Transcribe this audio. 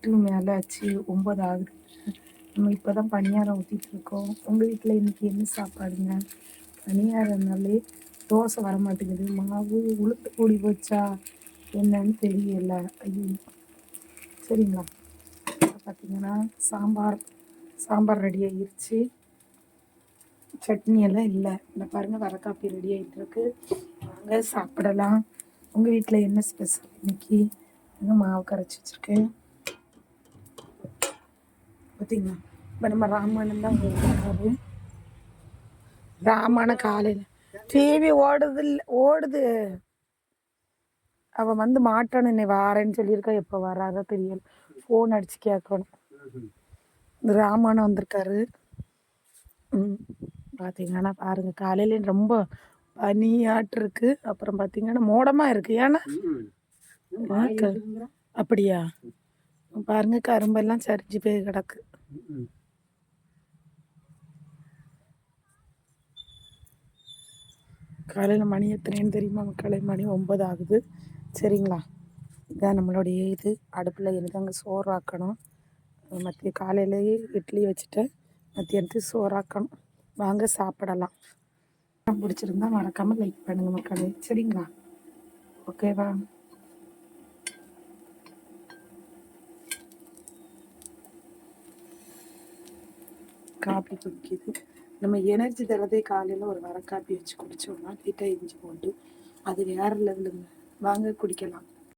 8 மேலே ஆச்சு, 9 ஆகுது. நம்ம இப்போ தான் பணியாரம் ஊற்றிட்டுருக்கோம். உங்கள் வீட்டில் இன்றைக்கி என்ன சாப்பாடுங்க? பணியாரம்னாலே தோசை வர மாட்டேங்குது. மாவு உளுத்து கூடி போச்சா என்னன்னு தெரியல. ஐயோ, சரிங்களா. பார்த்தீங்கன்னா சாம்பார் ரெடி ஆகிருச்சு. சட்னி எல்லாம் இல்லை. இந்த பாருங்கள், வர காப்பி ரெடி ஆகிட்டுருக்கு. வாங்க சாப்பிடலாம். உங்கள் வீட்டில் என்ன ஸ்பெஷல் இன்னைக்கு? மாவு கரைச்சி வச்சுருக்கேன் பார்த்தீங்களா. இப்போ நம்ம ராமாயணம் தான் ஓடுறாரு. ராமாயணம் காலையில் டிவி ஓடுது. அவள் வந்து மாட்டான்னு என்னை வாரேன்னு சொல்லியிருக்கா. எப்போ வராதோ தெரியல. ஃபோன் அடித்து கேட்கணும். இந்த ராமாயணம் வந்திருக்காரு. பார்த்தீங்கன்னா பாருங்கள், காலையில ரொம்ப பனியாட்டு இருக்கு. அப்புறம் பார்த்தீங்கன்னா மோடமாக இருக்குது. ஏன்னா அப்படியா? பாருங்க, கரும்பெல்லாம் சரிஞ்சு போய் கிடக்கு. காலையில் மணி எத்தனைன்னு தெரியுமா மக்களே? மணி 9 ஆகுது. சரிங்களா. இதான் நம்மளுடைய இது. அடுப்பில் எனக்காங்க சோறு ஆக்கணும். மத்திய காலையிலேயே இட்லி வச்சுட்டு மத்தியானத்துக்கு சோறாக்கணும். வாங்க சாப்பிடலாம். பிடிச்சிருந்தா மறக்காமல் லைக் பண்ணுங்கள் மக்களே. சரிங்களா. ஓகேவா. காப்பி குடிக்குது. நம்ம எனர்ஜி தரதே காலையில் ஒரு வர காப்பி வச்சு குடித்தோம்னா லைட்டாக இஞ்சி போட்டு அது வேறு லெவலுங்க. வாங்க குடிக்கலாம்.